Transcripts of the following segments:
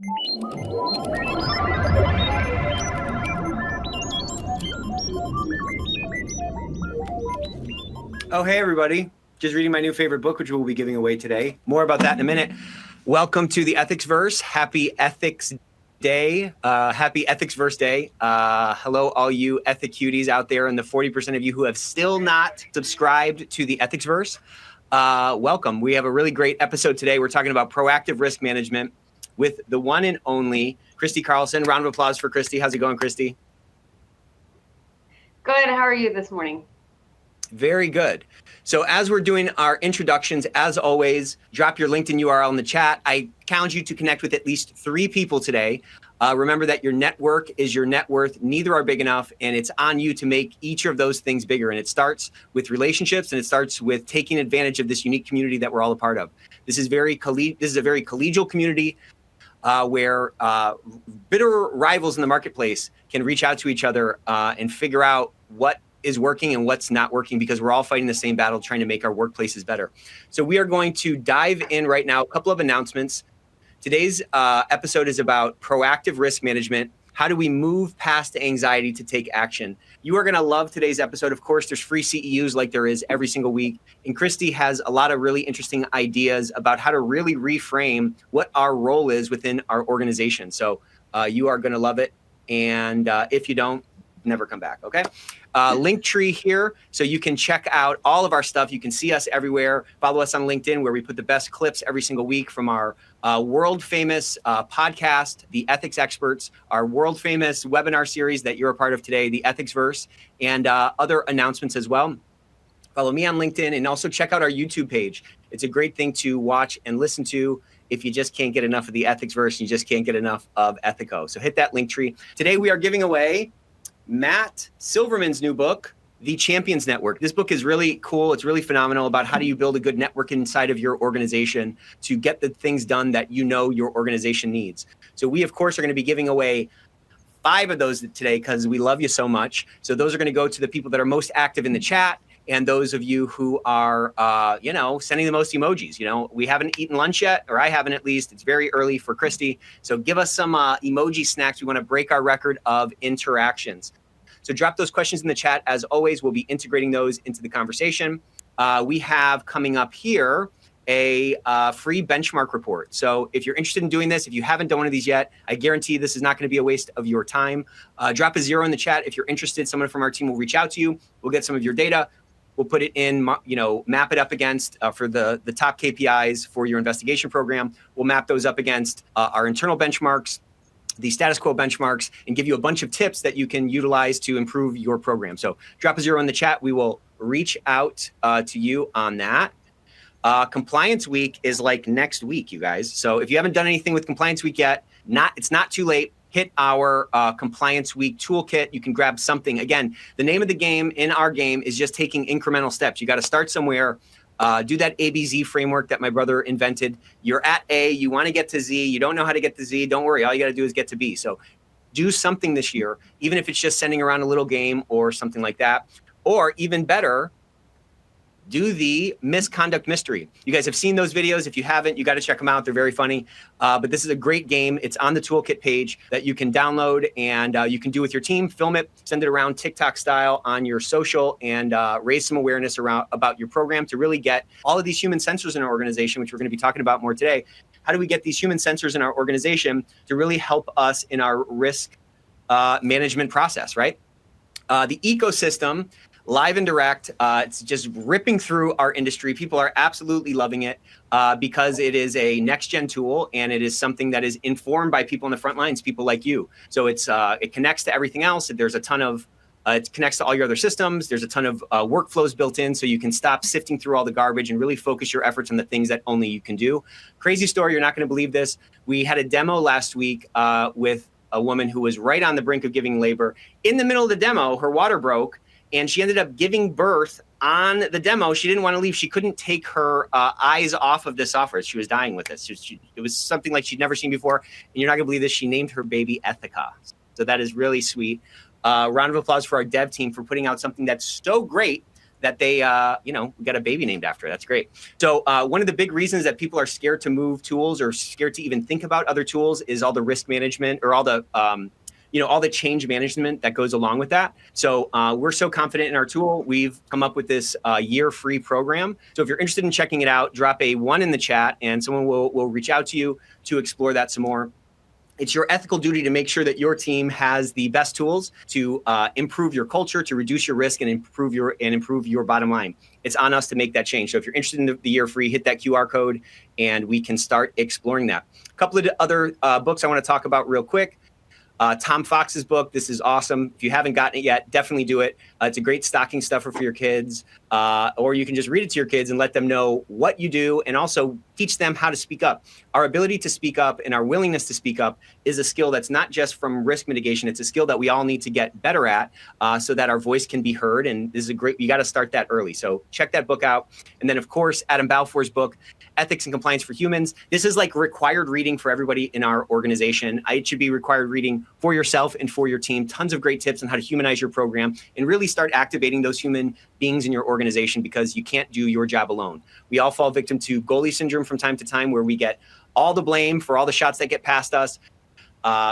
Oh, hey, everybody. Just reading my new favorite book, which we'll be giving away today. More about that in a minute. Welcome to the Ethics Verse. Happy Ethics Day. Happy Ethics Verse Day. Hello, all you ethic cuties out there and the 40% of you who have still not subscribed to the Ethics Verse. Welcome. We have a really great episode today. We're talking about proactive risk management with the one and only Christy Carlson. Round of applause for Christy. How's it going, Christy? Good. How are you this morning? Very good. So as we're doing our introductions, as always, drop your LinkedIn URL in the chat. I challenge you to connect with at least 3 people today. Remember that your network is your net worth. Neither are big enough, and it's on you to make each of those things bigger. And it starts with relationships, and it starts with taking advantage of this unique community that we're all a part of. This is a very collegial community where bitter rivals in the marketplace can reach out to each other and figure out what is working and what's not working, because we're all fighting the same battle trying to make our workplaces better. So we are going to dive in right now. A couple of announcements. Today's episode is about proactive risk management. How do we move past anxiety to take action? You are going to love today's episode. Of course, there's free CEUs like there is every single week. And Christy has a lot of really interesting ideas about how to really reframe what our role is within our organization. So you are going to love it. And if you don't, never come back, okay? Link tree here, so you can check out all of our stuff. You can see us everywhere. Follow us on LinkedIn, where we put the best clips every single week from our world famous podcast, The Ethics Experts, our world famous webinar series that you're a part of today, The Ethics Verse, and other announcements as well. Follow me on LinkedIn, and also check out our YouTube page. It's a great thing to watch and listen to if you just can't get enough of the Ethics Verse, and you just can't get enough of Ethico. So hit that link tree. Today we are giving away Matt Silverman's new book, The Champions Network. This book is really cool. It's really phenomenal about how do you build a good network inside of your organization to get the things done that you know your organization needs. So we, of course, are going to be giving away 5 of those today because we love you so much. So those are going to go to the people that are most active in the chat and those of you who are, sending the most emojis. We haven't eaten lunch yet, or I haven't at least. It's very early for Christy. So give us some emoji snacks. We want to break our record of interactions. So drop those questions in the chat. As always, we'll be integrating those into the conversation. We have coming up here a free benchmark report. So if you're interested in doing this, if you haven't done one of these yet, I guarantee this is not going to be a waste of your time. Drop a 0 in the chat. If you're interested, someone from our team will reach out to you. We'll get some of your data. We'll put it in, map it up against for the top KPIs for your investigation program. We'll map those up against our internal benchmarks, the status quo benchmarks, and give you a bunch of tips that you can utilize to improve your program. So drop a 0 in the chat. We will reach out to you on that. Compliance week is like next week, you guys. So if you haven't done anything with compliance week yet, it's not too late. Hit our compliance week toolkit. You can grab something. Again, the name of the game in our game is just taking incremental steps. You got to start somewhere. Do that ABZ framework that my brother invented. You're at A, you want to get to Z. You don't know how to get to Z. Don't worry. All you got to do is get to B. So do something this year, even if it's just sending around a little game or something like that. Or even better, do the misconduct mystery. You guys have seen those videos. If you haven't, you got to check them out. They're very funny. But this is a great game. It's on the toolkit page that you can download, and you can do with your team. Film it, send it around TikTok style on your social, and raise some awareness about your program to really get all of these human sensors in our organization, which we're going to be talking about more today. How do we get these human sensors in our organization to really help us in our risk management process, right? The ecosystem, live and direct, it's just ripping through our industry. People are absolutely loving it because it is a next-gen tool, and it is something that is informed by people on the front lines, people like you. So it connects to everything else. There's a ton of, it connects to all your other systems. There's a ton of workflows built in, so you can stop sifting through all the garbage and really focus your efforts on the things that only you can do. Crazy story, you're not going to believe this. We had a demo last week with a woman who was right on the brink of giving labor. In the middle of the demo, her water broke, and she ended up giving birth on the demo. She didn't want to leave. She couldn't take her eyes off of the software. She was dying with it. It was something like she'd never seen before. And you're not going to believe this. She named her baby Ethica. So that is really sweet. Round of applause for our dev team for putting out something that's so great that they, got a baby named after. That's great. So one of the big reasons that people are scared to move tools or scared to even think about other tools is all the risk management or all the all the change management that goes along with that. So we're so confident in our tool, we've come up with this year free program. So if you're interested in checking it out, drop a 1 in the chat and someone will reach out to you to explore that some more. It's your ethical duty to make sure that your team has the best tools to improve your culture, to reduce your risk, and improve your bottom line. It's on us to make that change. So if you're interested in the year free, hit that QR code, and we can start exploring that. A couple of other books I want to talk about real quick. Tom Fox's book. This is awesome. If you haven't gotten it yet, definitely do it. It's a great stocking stuffer for your kids, or you can just read it to your kids and let them know what you do and also teach them how to speak up. Our ability to speak up and our willingness to speak up is a skill that's not just from risk mitigation. It's a skill that we all need to get better at so that our voice can be heard. And this is you got to start that early. So check that book out. And then, of course, Adam Balfour's book, Ethics and Compliance for Humans. This is like required reading for everybody in our organization. It should be required reading for yourself and for your team. Tons of great tips on how to humanize your program and really start activating those human beings in your organization, because you can't do your job alone. We all fall victim to goalie syndrome from time to time, where we get all the blame for all the shots that get past us.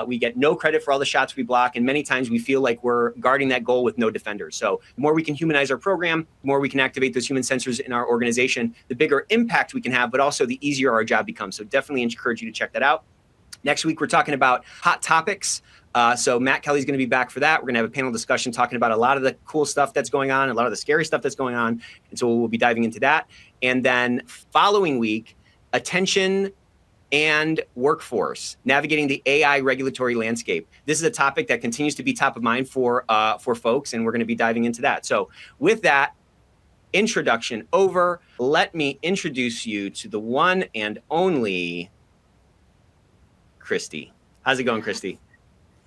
We get no credit for all the shots we block. And many times we feel like we're guarding that goal with no defenders. So the more we can humanize our program, the more we can activate those human sensors in our organization, the bigger impact we can have, but also the easier our job becomes. So definitely encourage you to check that out. Next week, we're talking about hot topics. So Matt Kelly's going to be back for that. We're going to have a panel discussion talking about a lot of the cool stuff that's going on, a lot of the scary stuff that's going on. And so we'll be diving into that. And then following week, attention and workforce, navigating the AI regulatory landscape. This is a topic that continues to be top of mind for folks, and we're going to be diving into that. So with that introduction over, let me introduce you to the one and only Christy. How's it going, Christy?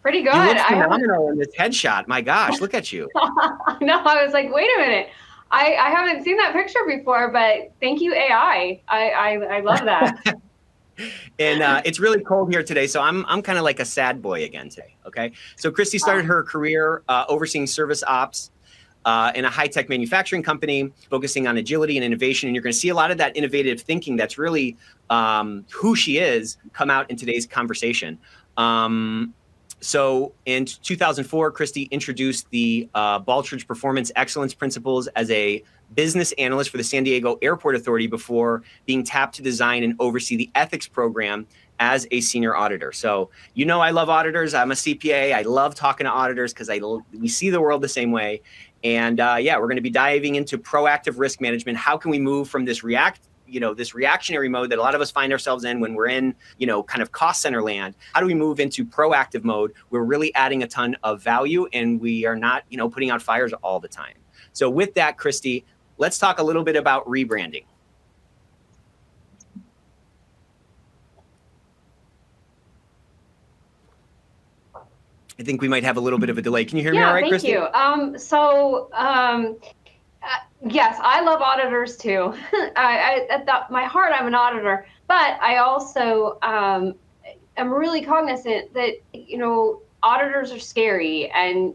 Pretty good. You look phenomenal in this headshot. My gosh, look at you. No, I was like, wait a minute. I haven't seen that picture before, but thank you, AI. I love that. And it's really cold here today, so I'm kind of like a sad boy again today. Okay, so Christy started her career overseeing service ops in a high-tech manufacturing company, focusing on agility and innovation. And you're going to see a lot of that innovative thinking that's really who she is come out in today's conversation. So in 2004, Christy introduced the Baltridge Performance Excellence Principles as a business analyst for the San Diego Airport Authority before being tapped to design and oversee the ethics program as a senior auditor. So, I love auditors. I'm a CPA. I love talking to auditors because we see the world the same way. And we're going to be diving into proactive risk management. How can we move from this reactionary mode that a lot of us find ourselves in when we're in, kind of cost center land? How do we move into proactive mode? We're really adding a ton of value and we are not, putting out fires all the time. So with that, Christy, let's talk a little bit about rebranding. I think we might have a little bit of a delay. Can you hear me all right, Christy? Thank you. Yes, I love auditors too. At my heart, I'm an auditor, but I also am really cognizant that, auditors are scary, and,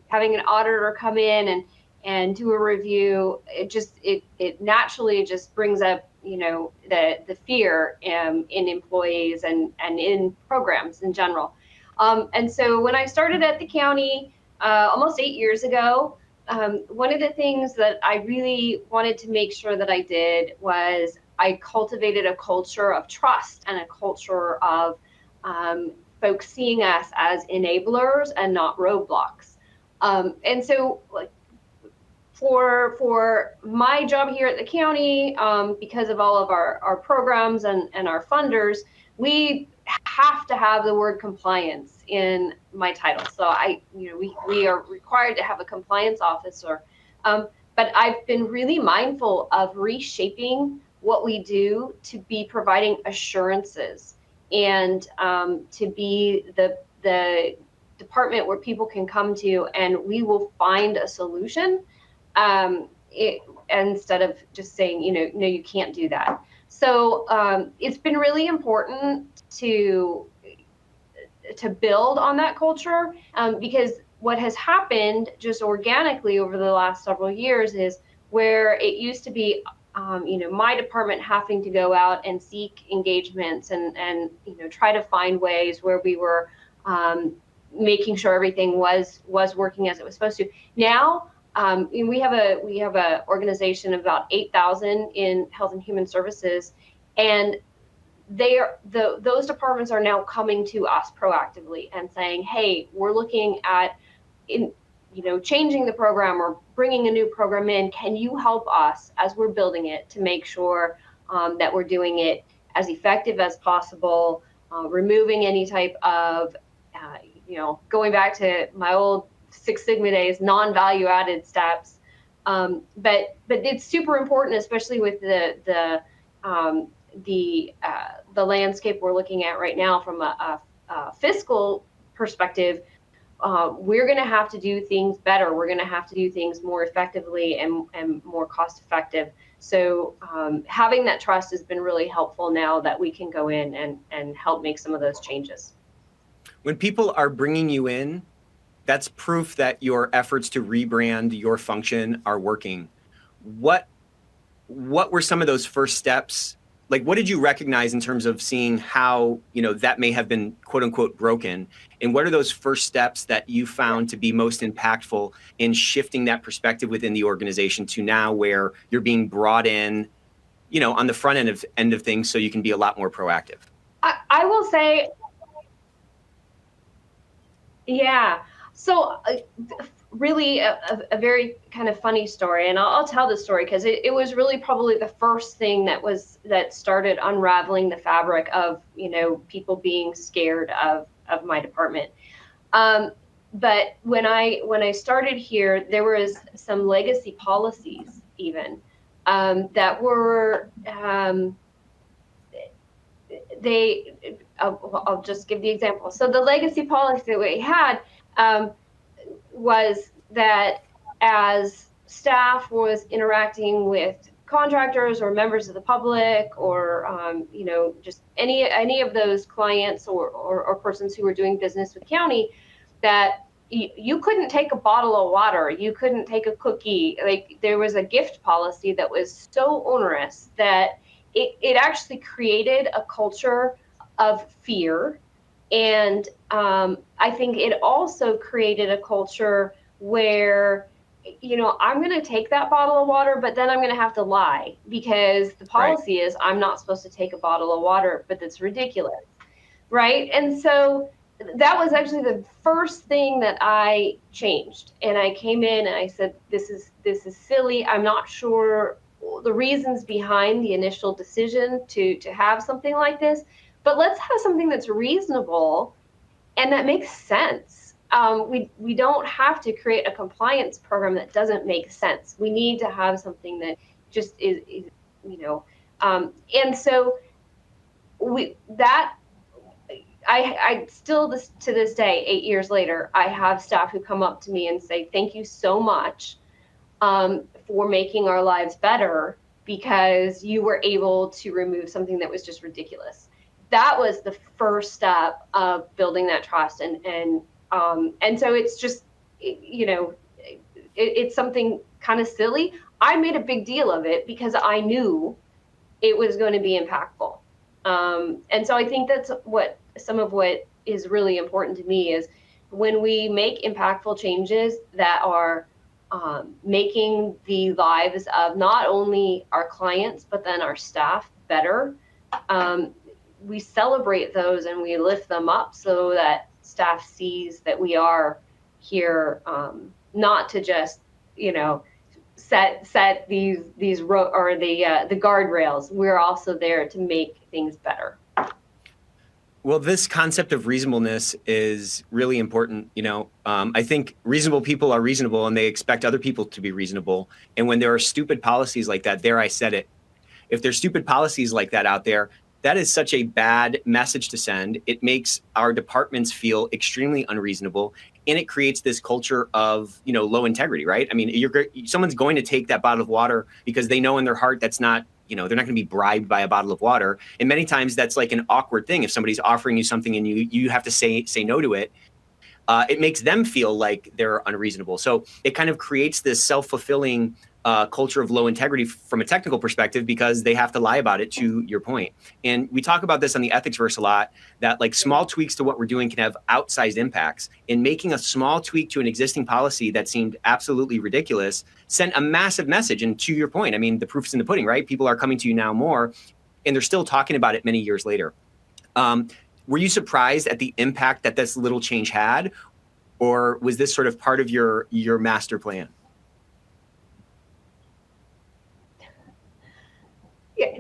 having an auditor come in and do a review, it naturally just brings up, the fear in employees and in programs in general. And so when I started at the county almost 8 years ago, one of the things that I really wanted to make sure that I did was I cultivated a culture of trust and a culture of folks seeing us as enablers and not roadblocks. And so, for my job here at the county, because of all of our programs and our funders, we have to have the word compliance in my title. So we are required to have a compliance officer. But I've been really mindful of reshaping what we do to be providing assurances and to be the department where people can come to and we will find a solution instead of just saying, no, you can't do that. So it's been really important to build on that culture because what has happened just organically over the last several years is where it used to be, my department having to go out and seek engagements and try to find ways where we were making sure everything was working as it was supposed to. Now, we have a organization of about 8,000 in Health and Human Services, and those departments are now coming to us proactively and saying, hey, we're looking at changing the program or bringing a new program in. Can you help us as we're building it to make sure that we're doing it as effective as possible, removing any type of, going back to my old Six Sigma days, non-value added steps. But it's super important, especially with the landscape we're looking at right now from a fiscal perspective. We're going to have to do things better. We're going to have to do things more effectively and more cost effective. So having that trust has been really helpful now that we can go in and help make some of those changes. When people are bringing you in, that's proof that your efforts to rebrand your function are working. What were some of those first steps? Like, what did you recognize in terms of seeing how, that may have been quote unquote broken? And what are those first steps that you found to be most impactful in shifting that perspective within the organization to now where you're being brought in, on the front end of things so you can be a lot more proactive? I will say, yeah. So really a very kind of funny story, and I'll tell this story because it was really probably the first thing that started unraveling the fabric of people being scared of my department. But when I started here, there was some legacy policies even that were I'll just give the example. So the legacy policy that we had was that as staff was interacting with contractors or members of the public or just any of those clients or persons who were doing business with county, that you couldn't take a bottle of water, you couldn't take a cookie. Like, there was a gift policy that was so onerous that it actually created a culture of fear. And I think it also created a culture where, I'm going to take that bottle of water, but then I'm going to have to lie because the policy is I'm not supposed to take a bottle of water, but that's ridiculous. Right. And so that was actually the first thing that I changed. And I came in and I said, this is silly. I'm not sure the reasons behind the initial decision to have something like this, but let's have something that's reasonable and that makes sense. We don't have to create a compliance program that doesn't make sense. We need to have something that just is and so I still, to this day, 8 years later, I have staff who come up to me and say, thank you so much for making our lives better because you were able to remove something that was just ridiculous. That was the first step of building that trust. And so it's just, it's something kind of silly. I made a big deal of it because I knew it was going to be impactful. And so I think that's some of what is really important to me is when we make impactful changes that are making the lives of not only our clients, but then our staff better. We celebrate those and we lift them up so that staff sees that we are here, not to just, set these the guardrails. We're also there to make things better. Well, this concept of reasonableness is really important. I think reasonable people are reasonable and they expect other people to be reasonable. And when there are stupid policies like that, there I said it. If there's stupid policies like that out there, that is such a bad message to send. It makes our departments feel extremely unreasonable, and it creates this culture of, low integrity, right? I mean, someone's going to take that bottle of water because they know in their heart that's not, they're not going to be bribed by a bottle of water. And many times that's like an awkward thing. If somebody's offering you something and you have to say no to it, it makes them feel like they're unreasonable. So it kind of creates this self-fulfilling culture of low integrity from a technical perspective, because they have to lie about it, to your point. And we talk about this on the ethics verse a lot, that like small tweaks to what we're doing can have outsized impacts. And making a small tweak to an existing policy that seemed absolutely ridiculous sent a massive message. And to your point, I mean, the proof's in the pudding, right? People are coming to you now more, and they're still talking about it many years later. Were you surprised at the impact that this little change had, or was this sort of part of your master plan?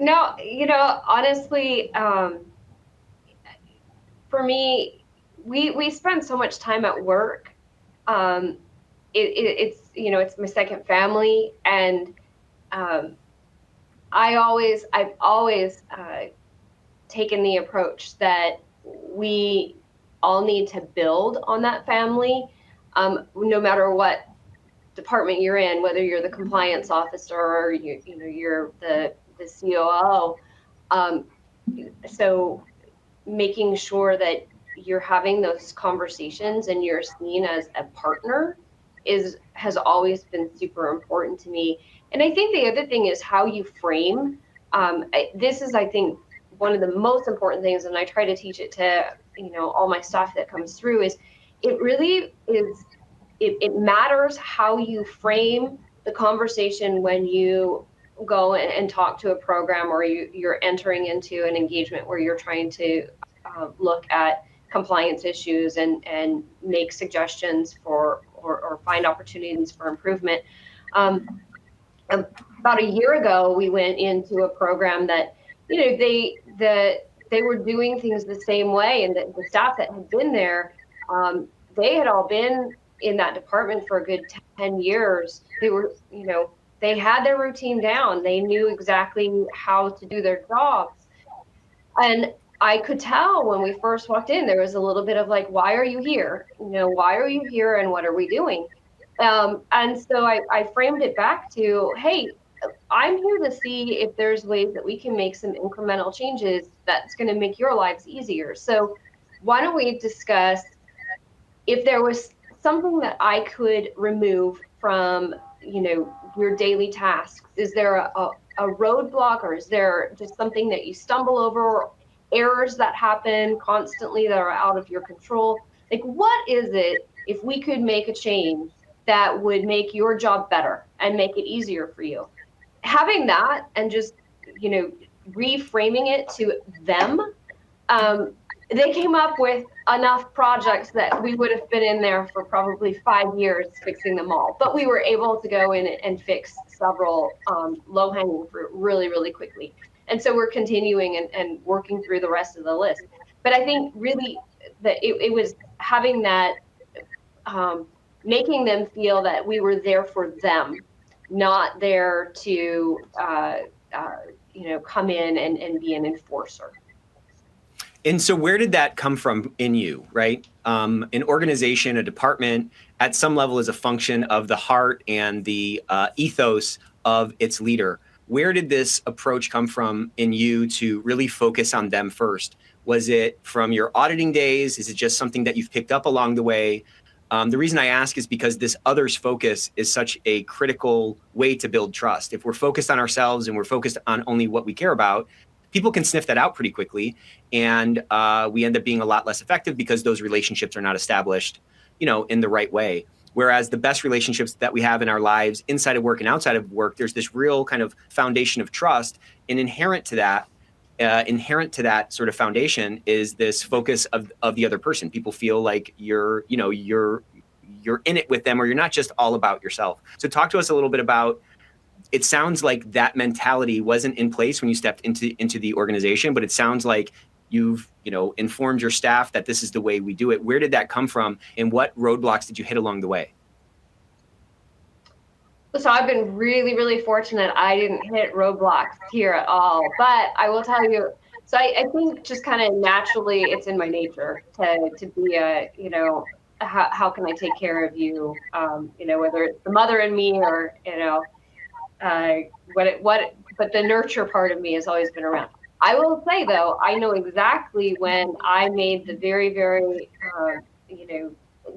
No, honestly, for me, we spend so much time at work. It's my second family, and I've always taken the approach that we all need to build on that family, no matter what department you're in, whether you're the compliance officer or you're the COO. So making sure that you're having those conversations and you're seen as a partner has always been super important to me. And I think the other thing is how you frame. This is, I think, one of the most important things, and I try to teach it to all my staff that comes through, is it really is. It matters how you frame the conversation when you go and talk to a program, or you're entering into an engagement where you're trying to look at compliance issues and make suggestions for or find opportunities for improvement. About a year ago, we went into a program that they were doing things the same way, and the staff that had been there, they had all been in that department for a good 10 years. They were, they had their routine down. They knew exactly how to do their jobs. And I could tell when we first walked in, there was a little bit of like, why are you here? Why are you here and what are we doing? And so I framed it back to, hey, I'm here to see if there's ways that we can make some incremental changes that's going to make your lives easier. So why don't we discuss if there was something that I could remove from, your daily tasks? Is there a roadblock, or is there just something that you stumble over, or errors that happen constantly that are out of your control? Like, what is it, if we could make a change that would make your job better and make it easier for you? Having that and just, reframing it to them, they came up with enough projects that we would have been in there for probably 5 years fixing them all. But we were able to go in and fix several low-hanging fruit really, really quickly. And so we're continuing and working through the rest of the list. But I think really that it was having that, making them feel that we were there for them, not there to, come in and be an enforcer. And so where did that come from in you, right? An organization, a department, at some level is a function of the heart and the ethos of its leader. Where did this approach come from in you to really focus on them first? Was it from your auditing days? Is it just something that you've picked up along the way? The reason I ask is because this others focus is such a critical way to build trust. If we're focused on ourselves and we're focused on only what we care about, people can sniff that out pretty quickly, and we end up being a lot less effective because those relationships are not established, in the right way. Whereas the best relationships that we have in our lives, inside of work and outside of work, there's this real kind of foundation of trust, and inherent to that sort of foundation is this focus of the other person. People feel like you're in it with them, or you're not just all about yourself. So talk to us a little bit about. It sounds like that mentality wasn't in place when you stepped into the organization, but it sounds like you've, informed your staff that this is the way we do it. Where did that come from, and what roadblocks did you hit along the way? So I've been really, really fortunate. I didn't hit roadblocks here at all, but I will tell you, so I think just kind of naturally it's in my nature to be how can I take care of you? Whether it's the mother in me or, but the nurture part of me has always been around. I will say though, I know exactly when I made the very, very,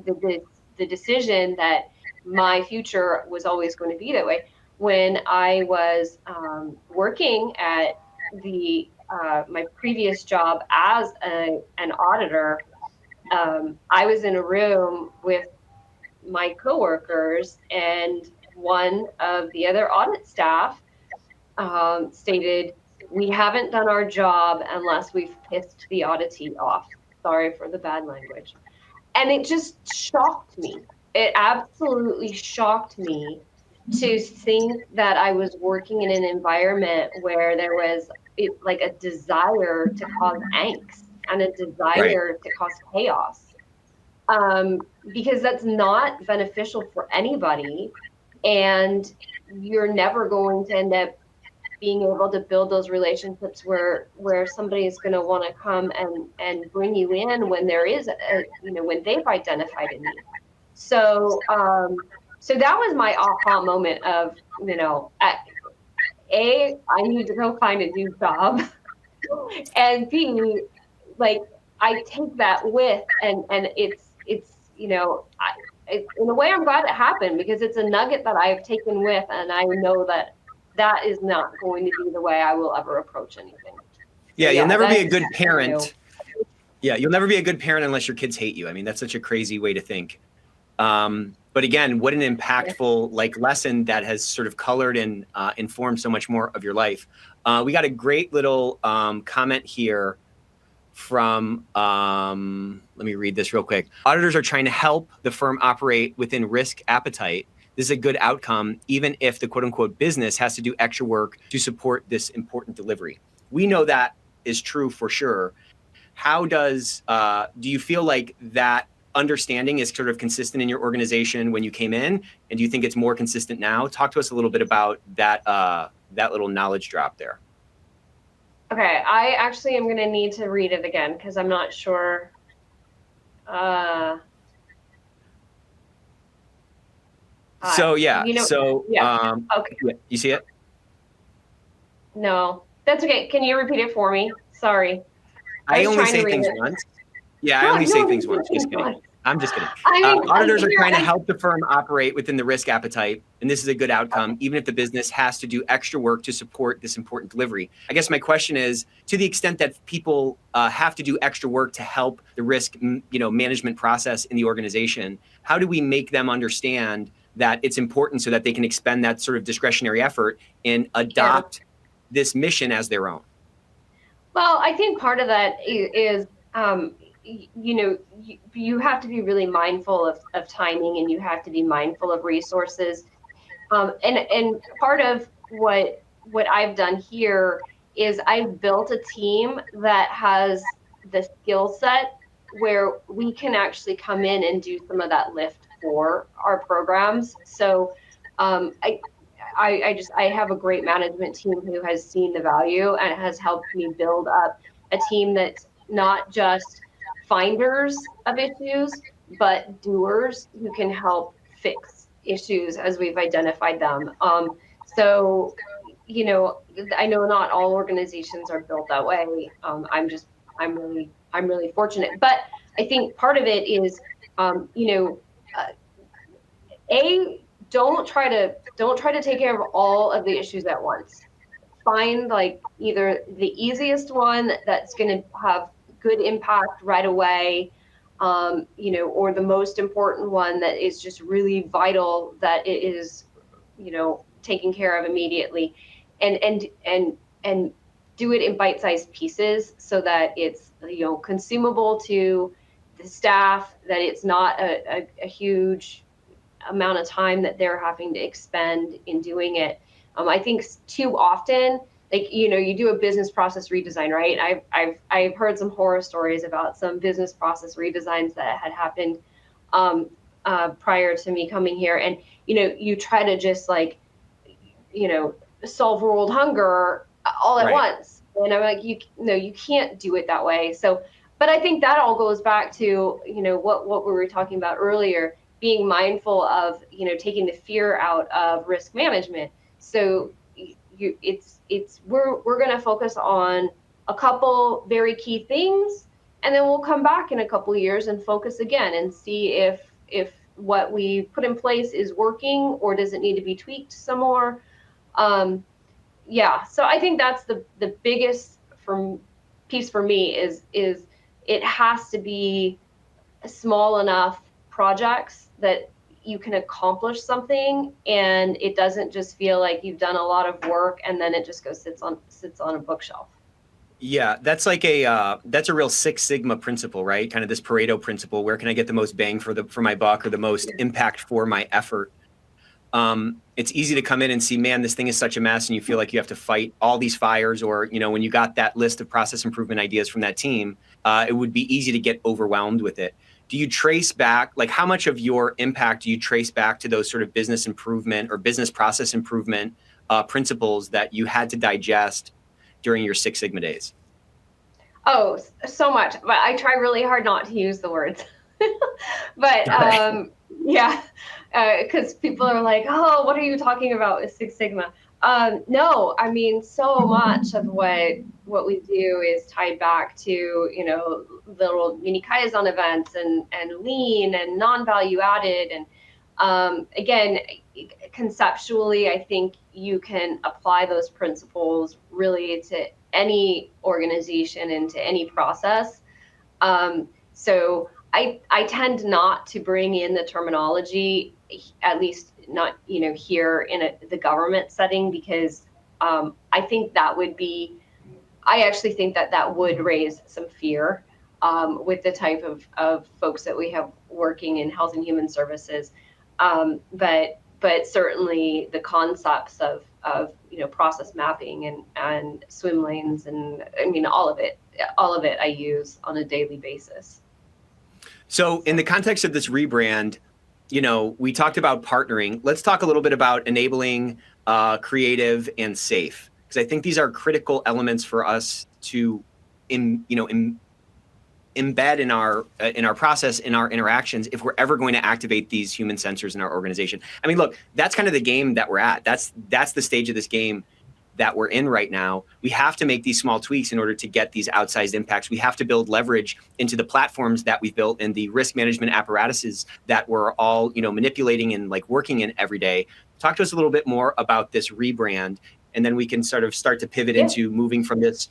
the decision that my future was always going to be that way. When I was working at the my previous job as an auditor, I was in a room with my coworkers, and one of the other audit staff stated, "We haven't done our job unless we've pissed the auditee off." Sorry for the bad language. And it just shocked me. It absolutely shocked me to think that I was working in an environment where there was like a desire to cause angst and a Right. desire to cause chaos, because that's not beneficial for anybody. And you're never going to end up being able to build those relationships where somebody is going to want to come and bring you in when there is when they've identified a need. So so that was my aha moment of, I need to go find a new job, and B, like, I take that with, and it's in a way I'm glad it happened, because it's a nugget that I've taken with, and I know that that is not going to be the way I will ever approach anything. Yeah, you'll never be a good parent. Yeah, you'll never be a good parent unless your kids hate you. I mean, that's such a crazy way to think. But again, what an impactful lesson that has sort of colored and informed so much more of your life. We got a great little comment here from, let me read this real quick. Auditors are trying to help the firm operate within risk appetite. This is a good outcome, even if the quote unquote business has to do extra work to support this important delivery. We know that is true for sure. How do you feel like that understanding is sort of consistent in your organization when you came in? And do you think it's more consistent now? Talk to us a little bit about that, that little knowledge drop there. Okay, I actually am going to need to read it again because I'm not sure. Okay. You see it? No, that's okay. Can you repeat it for me? Sorry. I only say things once. Yeah, I only say things once. Just kidding. I'm just kidding. Auditors are trying to help the firm operate within the risk appetite, and this is a good outcome, even if the business has to do extra work to support this important delivery. I guess my question is, to the extent that people have to do extra work to help the risk, management process in the organization, how do we make them understand that it's important so that they can expend that sort of discretionary effort and adopt this mission as their own? Well, I think part of that is you have to be really mindful of timing, and you have to be mindful of resources. And part of what I've done here is I've built a team that has the skill set where we can actually come in and do some of that lift for our programs. So I have a great management team who has seen the value and has helped me build up a team that's not just finders of issues, but doers who can help fix issues as we've identified them. So, I know not all organizations are built that way. I'm really fortunate, but I think part of it is, don't try to take care of all of the issues at once. Find either the easiest one that's going to have good impact right away, or the most important one that is just really vital that it is, taken care of immediately, and do it in bite-sized pieces so that it's, consumable to the staff, that it's not a huge amount of time that they're having to expend in doing it. I think too often, you do a business process redesign, right? I've heard some horror stories about some business process redesigns that had happened prior to me coming here, and you try to just solve world hunger all at once, and I'm like, you can't do it that way. So, but I think that all goes back to what we were talking about earlier, being mindful of taking the fear out of risk management. So we're going to focus on a couple very key things and then we'll come back in a couple of years and focus again and see if what we put in place is working or does it need to be tweaked some more. Yeah, so I think that's the biggest piece for me is it has to be small enough projects that you can accomplish something, and it doesn't just feel like you've done a lot of work and then it just goes sits on a bookshelf. Yeah, that's like that's a real Six Sigma principle, right? Kind of this Pareto principle. Where can I get the most bang for my buck or the most impact for my effort? It's easy to come in and see, man, this thing is such a mess, and you feel like you have to fight all these fires. Or, when you got that list of process improvement ideas from that team, it would be easy to get overwhelmed with it. Do you trace back, like, how much of your impact do you trace back to those sort of business improvement or business process improvement principles that you had to digest during your Six Sigma days? Oh, so much, but I try really hard not to use the words. But yeah, because people are like, oh, what are you talking about with Six Sigma? No, I mean, so much of what we do is tied back to, little mini Kaizen events and lean and non-value added. And again, conceptually, I think you can apply those principles really to any organization and to any process. So I tend not to bring in the terminology, at least not, here in the government setting, because I think I actually think that would raise some fear with the type of folks that we have working in health and human services. But certainly the concepts of process mapping and swim lanes, and I mean, all of it I use on a daily basis. So in the context of this rebrand, we talked about partnering. Let's talk a little bit about enabling, creative, and safe, because I think these are critical elements for us to embed in our process, in our interactions, if we're ever going to activate these human sensors in our organization. I mean, look, that's kind of the game that we're at. That's the stage of this game that we're in right now. We have to make these small tweaks in order to get these outsized impacts. We have to build leverage into the platforms that we've built and the risk management apparatuses that we're all, manipulating and like working in every day. Talk to us a little bit more about this rebrand, and then we can sort of start to pivot into moving from this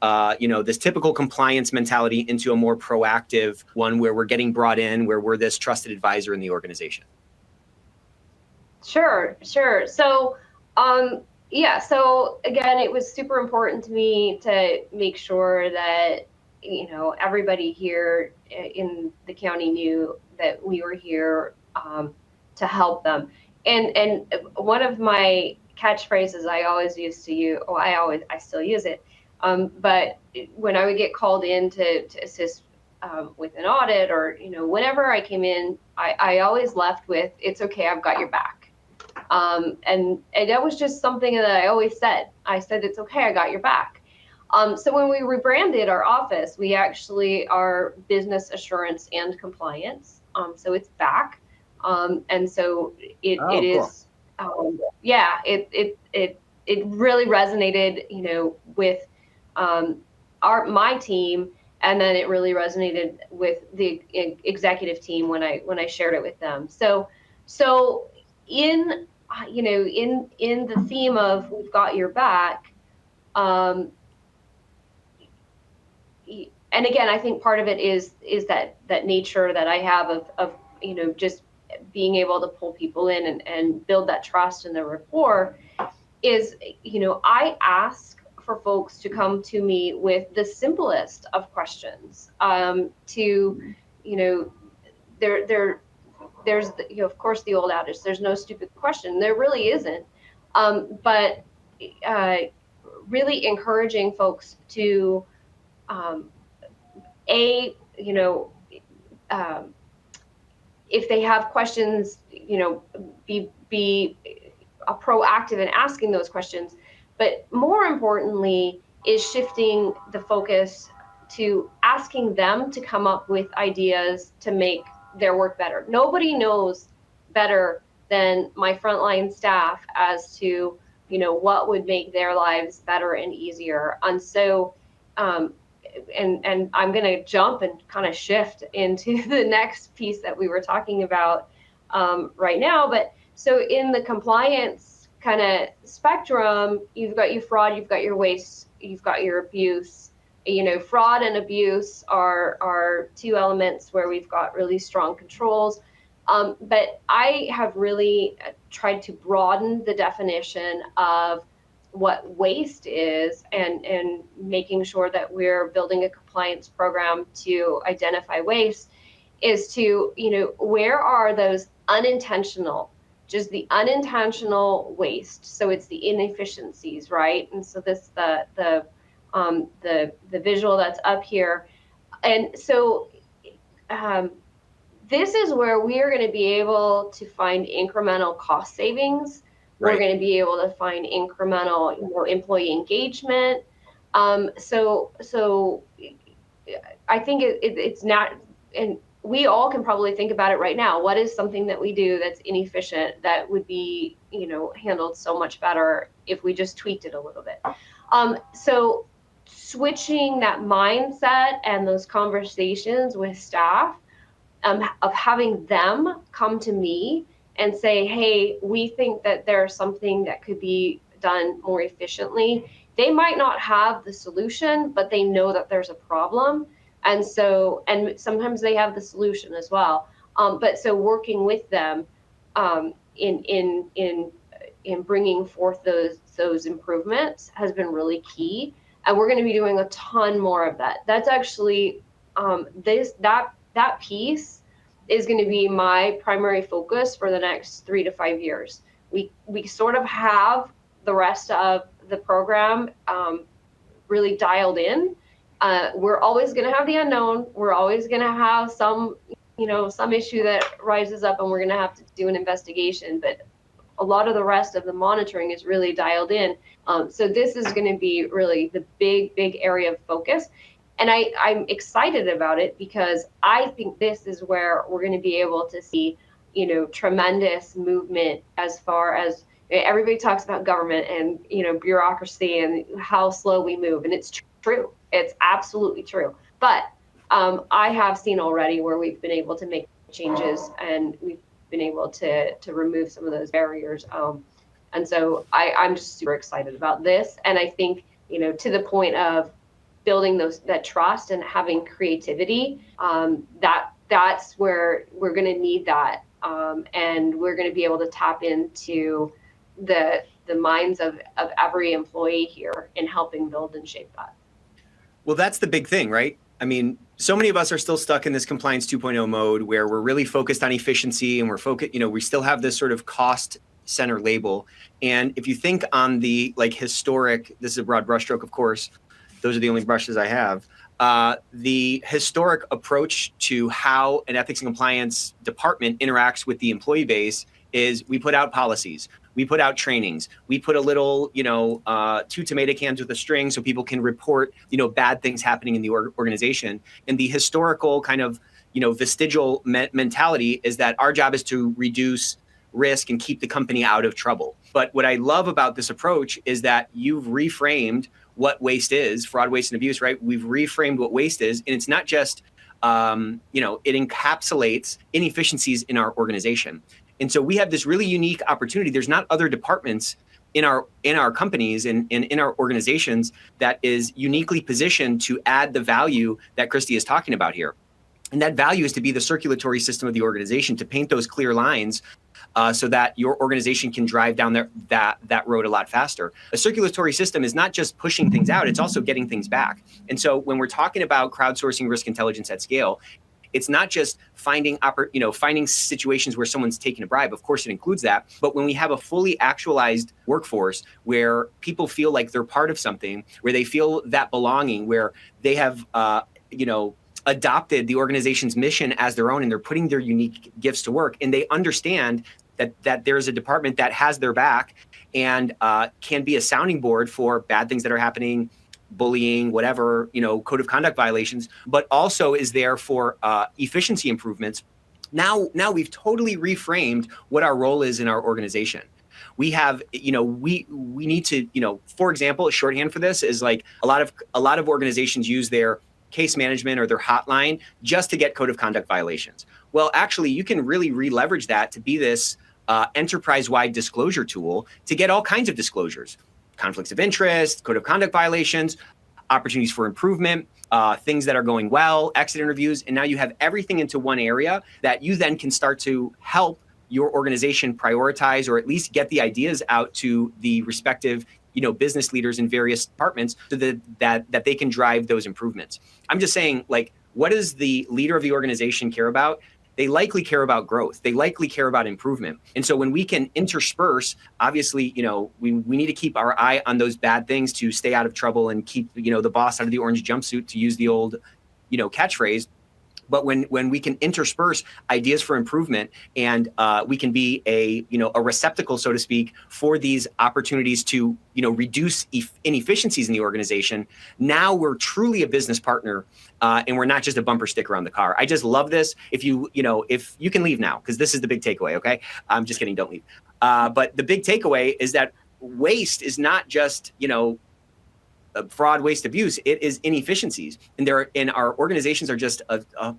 this typical compliance mentality into a more proactive one where we're getting brought in, where we're this trusted advisor in the organization. Sure. So, so again, it was super important to me to make sure that, everybody here in the county knew that we were here to help them. And one of my catchphrases I always used to use, I still use it. But when I would get called in to assist with an audit, or, whenever I came in, I always left with, it's okay, I've got your back. And that was just something that I always said. I said, it's okay, I got your back. So when we rebranded our office, we actually are business assurance and compliance. So it's back. And so it is, it really resonated, with my team, and then it really resonated with the executive team when I shared it with them. So in the theme of we've got your back, and again, I think part of it is that nature that I have of just being able to pull people in and build that trust and the rapport is, I ask for folks to come to me with the simplest of questions. There's of course the old adage, there's no stupid question. There really isn't. But really encouraging folks to if they have questions, be proactive in asking those questions. But more importantly is shifting the focus to asking them to come up with ideas to make their work better. Nobody knows better than my frontline staff as to, what would make their lives better and easier. And so and I'm going to jump and kind of shift into the next piece that we were talking about right now. But so in the compliance kind of spectrum, you've got your fraud, you've got your waste, you've got your abuse. Fraud and abuse are two elements where we've got really strong controls. But I have really tried to broaden the definition of what waste is, and making sure that we're building a compliance program to identify waste, is to, where are those unintentional, just the unintentional waste. So it's the inefficiencies, right? And so this, the visual that's up here. And so this is where we are going to be able to find incremental cost savings. Right. We're going to be able to find incremental, employee engagement. So I think it's not, and we all can probably think about it right now. What is something that we do that's inefficient that would be, handled so much better if we just tweaked it a little bit? So switching that mindset and those conversations with staff, of having them come to me and say, hey, we think that there's something that could be done more efficiently. They might not have the solution, but they know that there's a problem. And sometimes they have the solution as well. But so working with them in bringing forth those improvements has been really key. And we're going to be doing a ton more of that. That's actually that piece is going to be my primary focus for the next 3 to 5 years. We sort of have the rest of the program really dialed in. We're always going to have the unknown. We're always going to have some issue that rises up, and we're going to have to do an investigation. But a lot of the rest of the monitoring is really dialed in. So this is going to be really the big area of focus. And I'm excited about it because I think this is where we're going to be able to see, tremendous movement as far as everybody talks about government and, bureaucracy and how slow we move. And it's true. It's absolutely true. But I have seen already where we've been able to make changes, and we've been able to remove some of those barriers. And so I'm just super excited about this. And I think, to the point of building that trust and having creativity, that's where we're going to need that. And we're going to be able to tap into the minds of every employee here in helping build and shape that. Well, that's the big thing, right? I mean, so many of us are still stuck in this compliance 2.0 mode where we're really focused on efficiency, and we're focused, we still have this sort of cost center label. And if you think on the historic, this is a broad brushstroke, of course, those are the only brushes I have. The historic approach to how an ethics and compliance department interacts with the employee base is we put out policies, we put out trainings, we put a little, 2 tomato cans with a string so people can report, bad things happening in the organization. And the historical kind of, vestigial mentality is that our job is to reduce risk and keep the company out of trouble. But what I love about this approach is that you've reframed what waste is, fraud, waste, and abuse, right? We've reframed what waste is, and it's not just, it encapsulates inefficiencies in our organization. And so we have this really unique opportunity. There's not other departments in our companies and in our organizations that is uniquely positioned to add the value that Christy is talking about here. And that value is to be the circulatory system of the organization, to paint those clear lines so that your organization can drive down that road a lot faster. A circulatory system is not just pushing things out, it's also getting things back. And so when we're talking about crowdsourcing risk intelligence at scale, it's not just finding situations where someone's taking a bribe. Of course, it includes that. But when we have a fully actualized workforce where people feel like they're part of something, where they feel that belonging, where they have, adopted the organization's mission as their own, and they're putting their unique gifts to work, and they understand that there's a department that has their back and can be a sounding board for bad things that are happening, bullying, whatever, code of conduct violations, but also is there for efficiency improvements. Now we've totally reframed what our role is in our organization. We have, we need to, for example, a shorthand for this is like a lot of organizations use their case management or their hotline just to get code of conduct violations. Well, actually, you can really re-leverage that to be this enterprise-wide disclosure tool to get all kinds of disclosures, conflicts of interest, code of conduct violations, opportunities for improvement, things that are going well, exit interviews, and now you have everything into one area that you then can start to help your organization prioritize or at least get the ideas out to the respective business leaders in various departments so that they can drive those improvements. I'm just saying, like, what does the leader of the organization care about? They likely care about growth. They likely care about improvement. And so when we can intersperse, obviously, we need to keep our eye on those bad things to stay out of trouble and keep, the boss out of the orange jumpsuit, to use the old, catchphrase. But when we can intersperse ideas for improvement and we can be a receptacle, so to speak, for these opportunities to reduce inefficiencies in the organization, now we're truly a business partner and we're not just a bumper sticker on the car. I just love this. If you can leave now, because this is the big takeaway. Okay, I'm just kidding. Don't leave. But the big takeaway is that waste is not just fraud, waste, abuse. It is inefficiencies, and our organizations are just a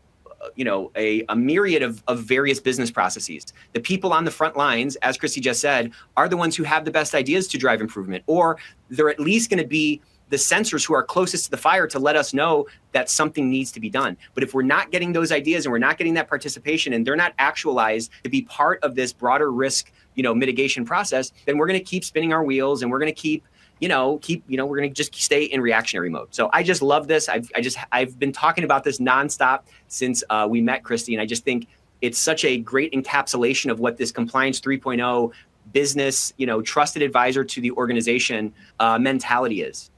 myriad of various business processes. The people on the front lines, as Christy just said, are the ones who have the best ideas to drive improvement, or they're at least going to be the sensors who are closest to the fire to let us know that something needs to be done. But if we're not getting those ideas and we're not getting that participation and they're not actualized to be part of this broader risk mitigation process, then we're going to keep spinning our wheels and we're going to keep we're going to just stay in reactionary mode. So I just love this. I've been talking about this nonstop since we met, Christy, and I just think it's such a great encapsulation of what this compliance 3.0 business, trusted advisor to the organization mentality is.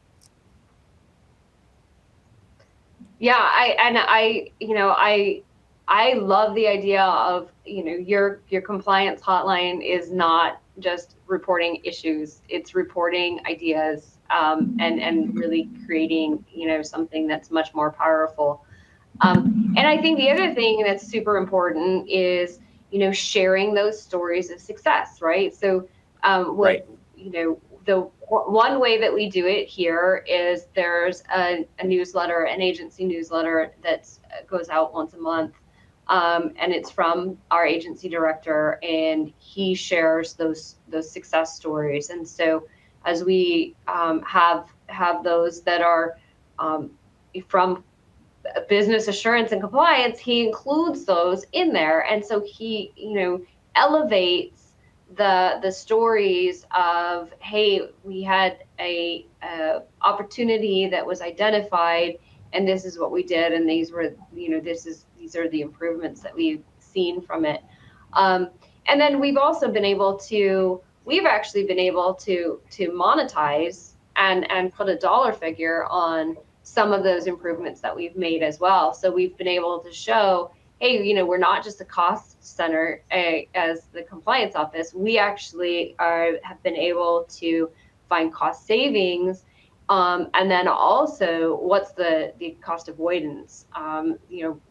Yeah, I love the idea of, your compliance hotline is not just reporting issues, it's reporting ideas, and really creating, something that's much more powerful. And I think the other thing that's super important is, sharing those stories of success, right? So right. The one way that we do it here is there's a newsletter, an agency newsletter that goes out once a month. And it's from our agency director, and he shares those success stories. And so as we have those that are from business assurance and compliance, he includes those in there. And so he, elevates the stories of, hey, we had a opportunity that was identified, and this is what we did, and these were, these are the improvements that we've seen from it. And then we've actually been able to monetize and put a dollar figure on some of those improvements that we've made as well. So we've been able to show, hey, we're not just a cost center as the compliance office. We actually have been able to find cost savings. And then also, what's the cost avoidance,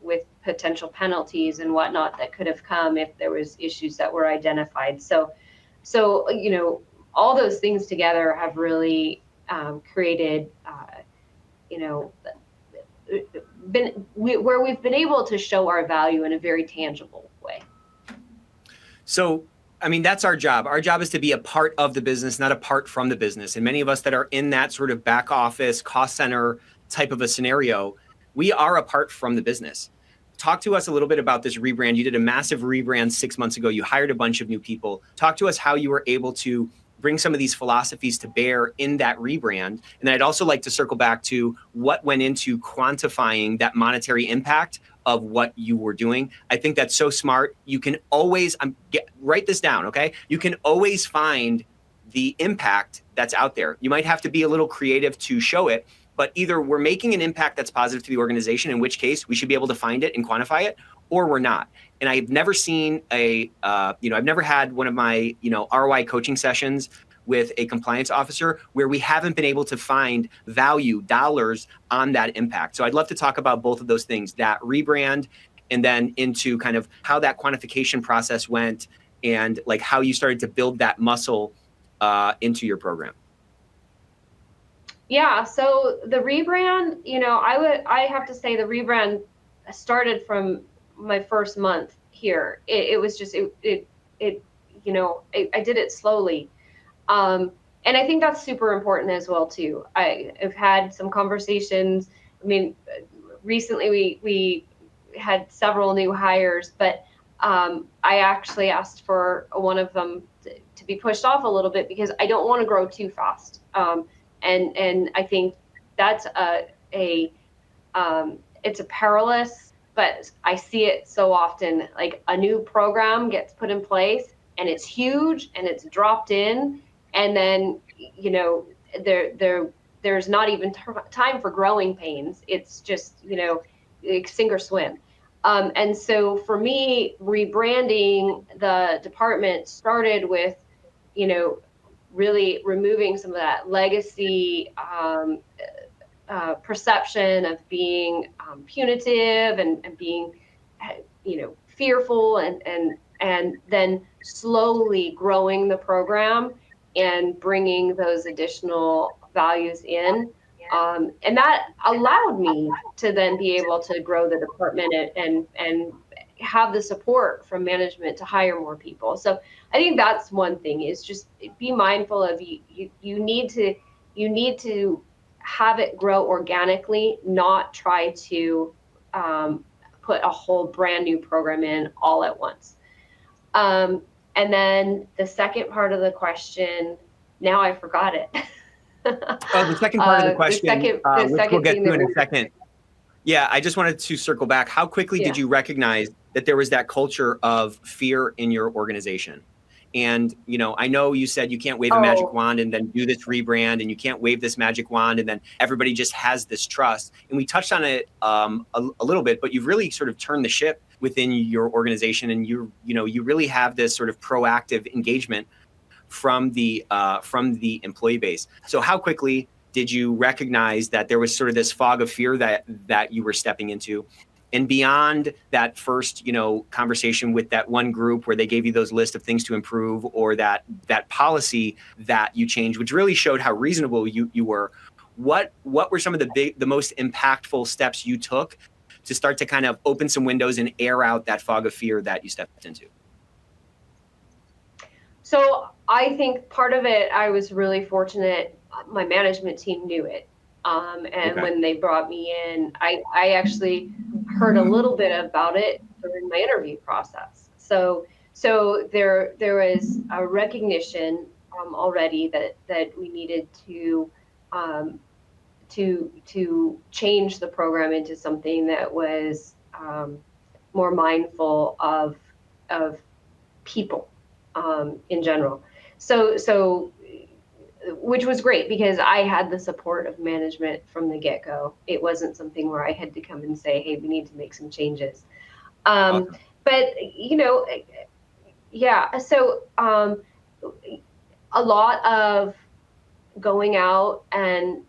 with potential penalties and whatnot that could have come if there was issues that were identified. So all those things together have really created, where we've been able to show our value in a very tangible way. So, I mean, that's our job. Our job is to be a part of the business, not apart from the business. And many of us that are in that sort of back office, cost center type of a scenario, we are apart from the business. Talk to us a little bit about this rebrand. You did a massive rebrand 6 months ago. You hired a bunch of new people. Talk to us how you were able to bring some of these philosophies to bear in that rebrand. And then I'd also like to circle back to what went into quantifying that monetary impact of what you were doing. I think that's so smart. You can always write this down, okay? You can always find the impact that's out there. You might have to be a little creative to show it, but either we're making an impact that's positive to the organization, in which case we should be able to find it and quantify it, or we're not. And I've never seen I've never had one of my, ROI coaching sessions with a compliance officer where we haven't been able to find value, dollars on that impact. So I'd love to talk about both of those things, that rebrand, and then into kind of how that quantification process went and like how you started to build that muscle into your program. Yeah, so the rebrand, I have to say the rebrand started from my first month here. It was just it I did it slowly. And I think that's super important as well too. I've had some conversations. I mean, recently we had several new hires, but I actually asked for one of them to be pushed off a little bit because I don't want to grow too fast. And I think that's a it's a perilous, but I see it so often. Like a new program gets put in place and it's huge and it's dropped in, and then there's not even time for growing pains. It's just sink or swim. And so for me, rebranding the department started with really removing some of that legacy perception of being punitive and being fearful, and then slowly growing the program and bringing those additional values in. And that allowed me to then be able to grow the department and have the support from management to hire more people. So I think that's one thing, is just be mindful of you need to have it grow organically, not try to put a whole brand new program in all at once. And then the second part of the question, now I forgot it. Oh, the second part of the question, which we'll get to in a second. Yeah, I just wanted to circle back. How quickly did you recognize that there was that culture of fear in your organization? And, I know you said you can't wave a magic wand and then do this rebrand, and you can't wave this magic wand and then everybody just has this trust. And we touched on it a little bit, but you've really sort of turned the ship within your organization, and you really have this sort of proactive engagement from the employee base. So how quickly did you recognize that there was sort of this fog of fear that you were stepping into? And beyond that first, conversation with that one group where they gave you those list of things to improve, or that policy that you changed, which really showed how reasonable you were, what were some of the most impactful steps you took to start to kind of open some windows and air out that fog of fear that you stepped into? So I think part of it, I was really fortunate. My management team knew it. When they brought me in, I actually heard a little bit about it during my interview process. So there was a recognition already that we needed to change the program into something that was more mindful of people in general. So which was great because I had the support of management from the get-go. It wasn't something where I had to come and say, hey, we need to make some changes. Awesome. But, so a lot of going out and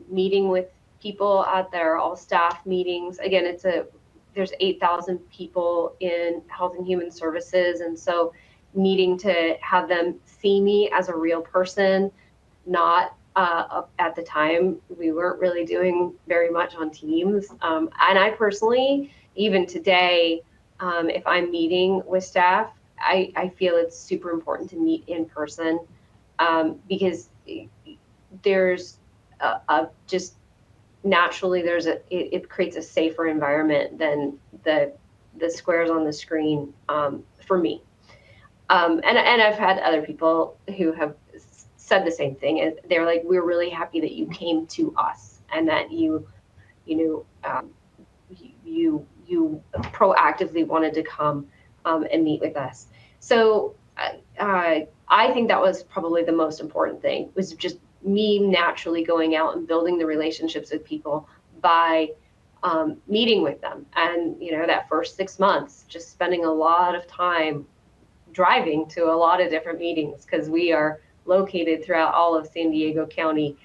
meeting with people at their all staff meetings. Again, there's 8,000 people in Health and Human Services. And so needing to have them see me as a real person, not at the time, we weren't really doing very much on Teams. And I personally, even today, if I'm meeting with staff, I feel it's super important to meet in person because there's just naturally it creates a safer environment than the squares on the screen for me. And I've had other people who have said the same thing. They're like, we're really happy that you came to us and that you proactively wanted to come and meet with us. So I think that was probably the most important thing, was just me naturally going out and building the relationships with people by meeting with them. And, that first 6 months, just spending a lot of time driving to a lot of different meetings, because we are located throughout all of San Diego County,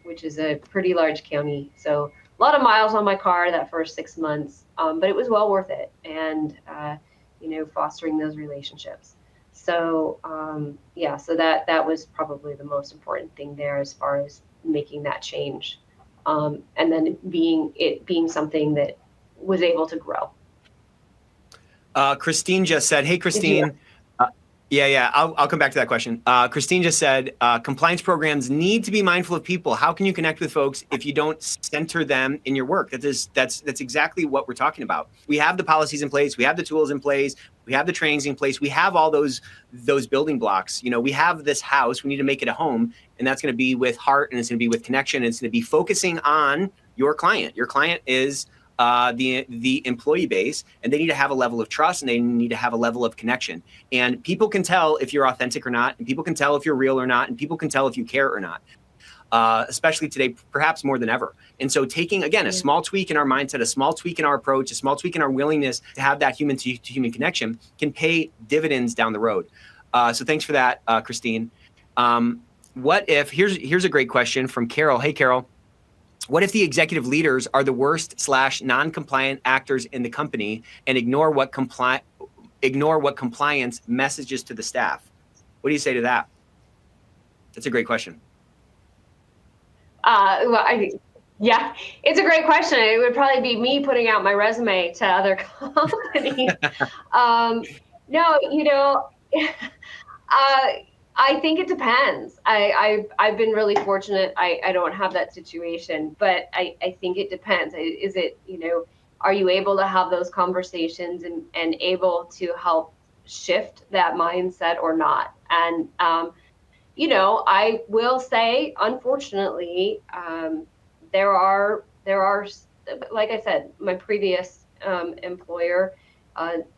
which is a pretty large county. So a lot of miles on my car that first 6 months, but it was well worth it. And, fostering those relationships. So, so that was probably the most important thing there, as far as making that change, and then being something that was able to grow. Christine just said, hey, Christine. Yeah, I'll come back to that question. Christine just said, compliance programs need to be mindful of people. How can you connect with folks if you don't center them in your work? That's exactly what we're talking about. We have the policies in place. We have the tools in place. We have the trainings in place. We have all those building blocks. You know, we have this house. We need to make it a home, and that's going to be with heart, and it's going to be with connection, and it's going to be focusing on your client. Your client is the employee base, and they need to have a level of trust, and they need to have a level of connection. And people can tell if you're authentic or not, and people can tell if you're real or not, and people can tell if you care or not, especially today, perhaps more than ever. And so taking, again, a small tweak in our mindset, a small tweak in our approach, a small tweak in our willingness to have that human to human connection can pay dividends down the road. So thanks for that, Christine. What if, here's a great question from Carol. Hey, Carol. What if the executive leaders are the worst / non-compliant actors in the company and ignore what compliance messages to the staff? What do you say to that? That's a great question. Yeah, it's a great question. It would probably be me putting out my resume to other companies. No, you know, I think it depends. I've been really fortunate. I don't have that situation, but I think it depends. Is it, you know, are you able to have those conversations and able to help shift that mindset or not? And, you know, I will say, unfortunately, there are, like I said, my previous employer,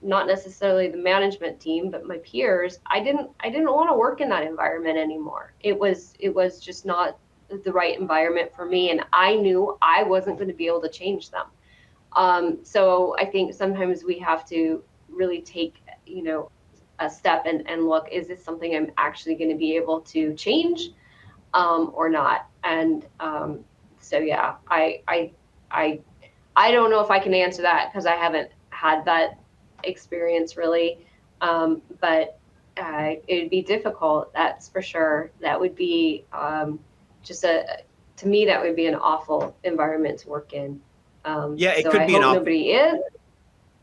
not necessarily the management team, but my peers, I didn't want to work in that environment anymore. It was just not the right environment for me, and I knew I wasn't going to be able to change them. So I think sometimes we have to really take, you know, a step and look, is this something I'm actually going to be able to change, or not? And so yeah, I don't know if I can answer that because I haven't had that experience really, but it would be difficult, that's for sure. That would be to me, that would be an awful environment to work in. Yeah, it could be an awful, nobody is.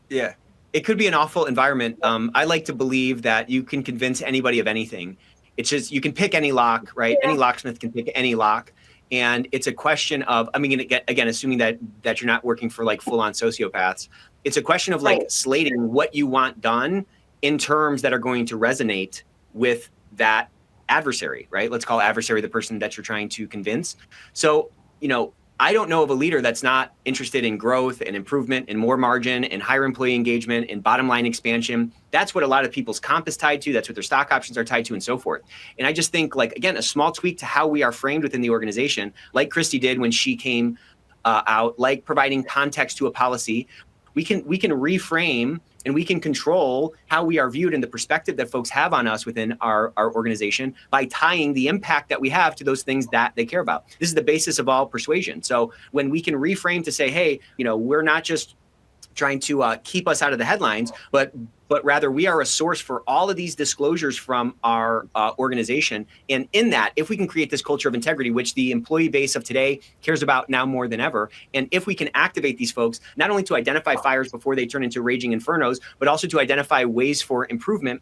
Yeah, it could be an awful environment. I like to believe that you can convince anybody of anything. It's just, you can pick any lock, right? Yeah. Any locksmith can pick any lock. And it's a question of, I mean, again, assuming that you're not working for like full on sociopaths, it's a question of like slating what you want done in terms that are going to resonate with that adversary, right? Let's call adversary the person that you're trying to convince. So, you know, I don't know of a leader that's not interested in growth and improvement and more margin and higher employee engagement and bottom line expansion. That's what a lot of people's comp is tied to. That's what their stock options are tied to, and so forth. And I just think, like, again, a small tweak to how we are framed within the organization, like Christy did when she came out, like providing context to a policy, we can reframe and we can control how we are viewed and the perspective that folks have on us within our organization by tying the impact that we have to those things that they care about. This is the basis of all persuasion. So when we can reframe to say, hey, you know, we're not just trying to keep us out of the headlines, but rather we are a source for all of these disclosures from our organization. And in that, if we can create this culture of integrity, which the employee base of today cares about now more than ever, and if we can activate these folks, not only to identify fires before they turn into raging infernos, but also to identify ways for improvement,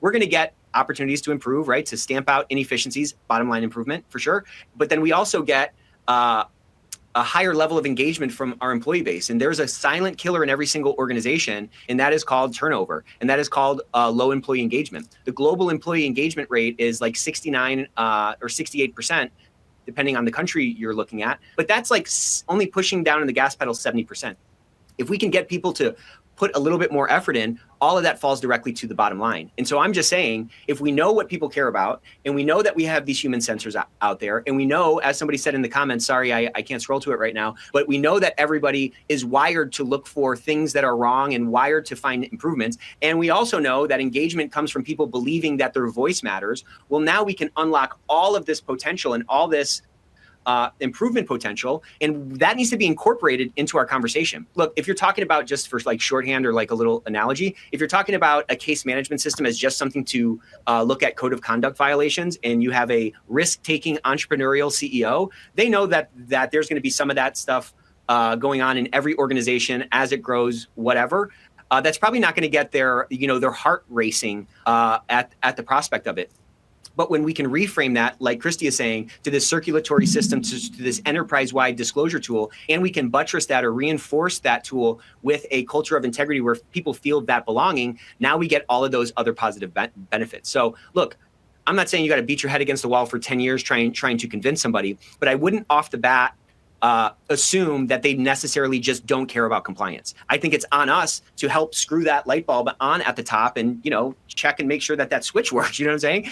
we're going to get opportunities to improve, right? To stamp out inefficiencies, bottom line improvement for sure. But then we also get a higher level of engagement from our employee base. And there's a silent killer in every single organization, and that is called turnover. And that is called low employee engagement. The global employee engagement rate is like 69 or 68%, depending on the country you're looking at. But that's like only pushing down on the gas pedal 70%. If we can get people to put a little bit more effort in, all of that falls directly to the bottom line. And so I'm just saying, if we know what people care about, and we know that we have these human sensors out there, and we know, as somebody said in the comments, sorry, I can't scroll to it right now, but we know that everybody is wired to look for things that are wrong and wired to find improvements. And we also know that engagement comes from people believing that their voice matters. Well, now we can unlock all of this potential and all this improvement potential, and that needs to be incorporated into our conversation. Look, if you're talking about, just for like shorthand or like a little analogy, if you're talking about a case management system as just something to look at code of conduct violations, and you have a risk-taking entrepreneurial CEO, they know that there's going to be some of that stuff going on in every organization as it grows, whatever. That's probably not going to get their heart racing at the prospect of it. But when we can reframe that, like Christy is saying, to this circulatory system, to this enterprise-wide disclosure tool, and we can buttress that or reinforce that tool with a culture of integrity where people feel that belonging, now we get all of those other positive benefits. So look, I'm not saying you got to beat your head against the wall for 10 years trying to convince somebody, but I wouldn't off the bat assume that they necessarily just don't care about compliance. I think it's on us to help screw that light bulb on at the top and, check and make sure that switch works. You know what I'm saying?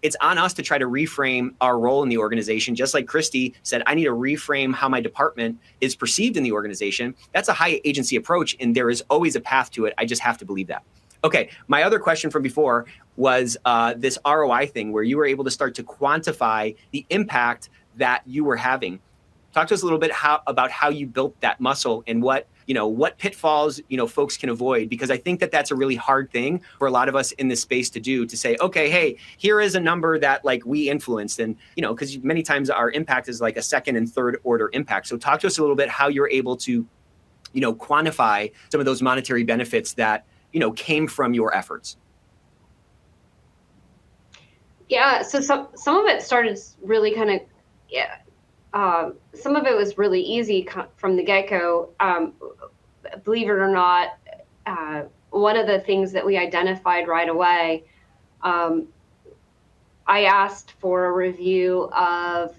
It's on us to try to reframe our role in the organization. Just like Christy said, I need to reframe how my department is perceived in the organization. That's a high agency approach, and there is always a path to it. I just have to believe that. Okay, my other question from before was this ROI thing, where you were able to start to quantify the impact that you were having. Talk to us a little bit about how you built that muscle and what pitfalls, folks can avoid, because I think that that's a really hard thing for a lot of us in this space to do, to say, okay, hey, here is a number that like we influenced. And, because many times our impact is like a second and third order impact. So talk to us a little bit how you're able to, quantify some of those monetary benefits that, came from your efforts. Yeah. So some of it started really kind of, some of it was really easy from the get-go. Believe it or not, one of the things that we identified right away, I asked for a review of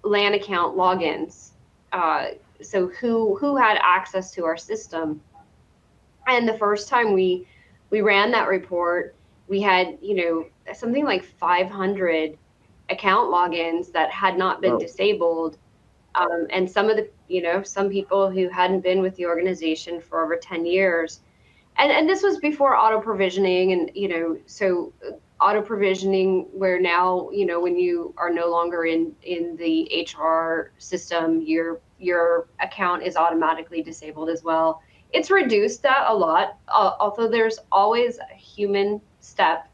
LAN account logins. So who had access to our system? And the first time we ran that report, we had, something like 500 account logins that had not been disabled. And some of the, some people who hadn't been with the organization for over 10 years. And this was before auto provisioning. And, so auto provisioning, where now, when you are no longer in the HR system, your account is automatically disabled as well. It's reduced that a lot, although there's always a human step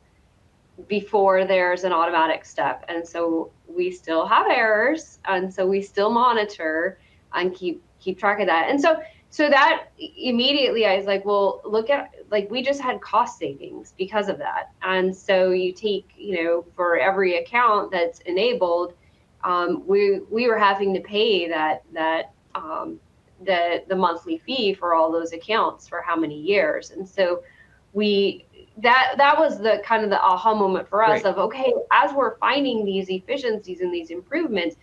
before there's an automatic step. And so we still have errors, and so we still monitor and keep track of that. And so that immediately I was like, well, look at, like, we just had cost savings because of that. And so you take, for every account that's enabled, we were having to pay the monthly fee for all those accounts for how many years. And so that was the kind of the aha moment for us, right, of, okay, as we're finding these efficiencies and these improvements,